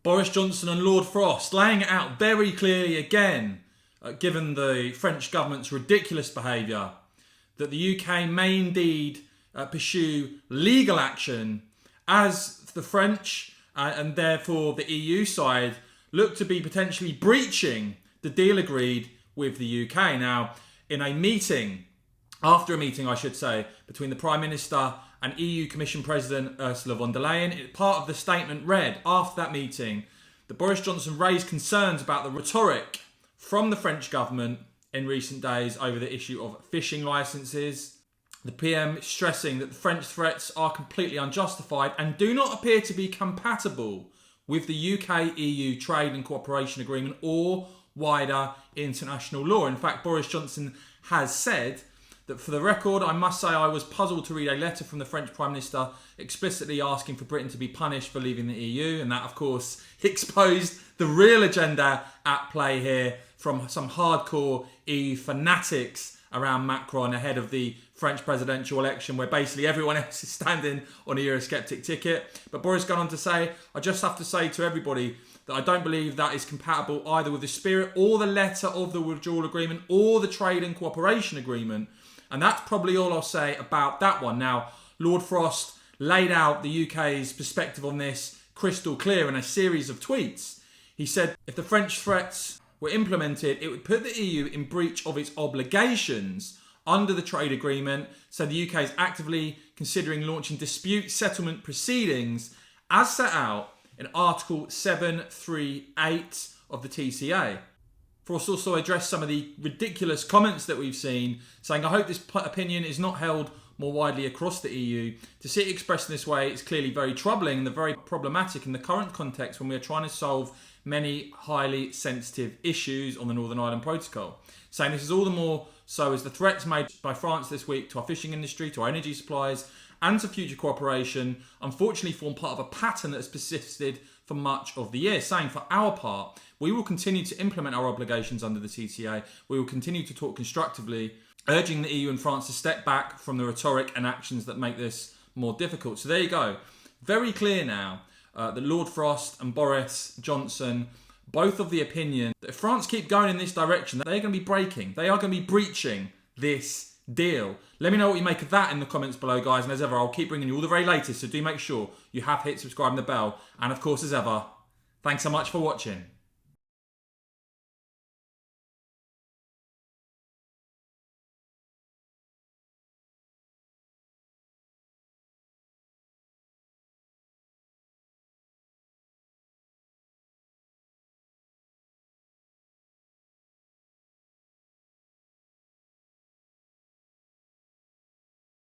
Boris Johnson and Lord Frost laying it out very clearly again, given the French government's ridiculous behaviour, that the UK may indeed pursue legal action as the French and therefore the EU side look to be potentially breaching the deal agreed with the UK. Now, in a meeting, after a meeting I should say, between the Prime Minister and EU Commission President Ursula von der Leyen, part of the statement read after that meeting that Boris Johnson raised concerns about the rhetoric from the French government in recent days over the issue of fishing licences. The PM stressing that the French threats are completely unjustified and do not appear to be compatible with the UK-EU trade and cooperation agreement or wider international law. In fact, Boris Johnson has said that, for the record, I must say I was puzzled to read a letter from the French Prime Minister explicitly asking for Britain to be punished for leaving the EU. And that, of course, exposed the real agenda at play here from some hardcore EU fanatics around Macron ahead of the French presidential election, where basically everyone else is standing on a Eurosceptic ticket. But Boris gone on to say, I just have to say to everybody that I don't believe that is compatible either with the spirit or the letter of the withdrawal agreement or the trade and cooperation agreement. And that's probably all I'll say about that one. Now, Lord Frost laid out the UK's perspective on this crystal clear in a series of tweets. He said if the French threats were implemented, it would put the EU in breach of its obligations under the trade agreement. So the UK is actively considering launching dispute settlement proceedings as set out in Article 738 of the TCA. Frost also addressed some of the ridiculous comments that we've seen, saying, I hope this opinion is not held more widely across the EU. To see it expressed in this way is clearly very troubling and very problematic in the current context when we are trying to solve many highly sensitive issues on the Northern Ireland Protocol. Saying this is all the more so as the threats made by France this week to our fishing industry, to our energy supplies, and to future cooperation unfortunately form part of a pattern that has persisted for much of the year. Saying, for our part, we will continue to implement our obligations under the TCA. We will continue to talk constructively, urging the EU and France to step back from the rhetoric and actions that make this more difficult. So there you go. Very clear now that Lord Frost and Boris Johnson, both of the opinion that if France keep going in this direction, that they're going to be breaking, they are going to be breaching this deal. Let me know what you make of that in the comments below, guys. And as ever, I'll keep bringing you all the very latest, so do make sure you have hit subscribe and the bell. And of course, as ever, thanks so much for watching.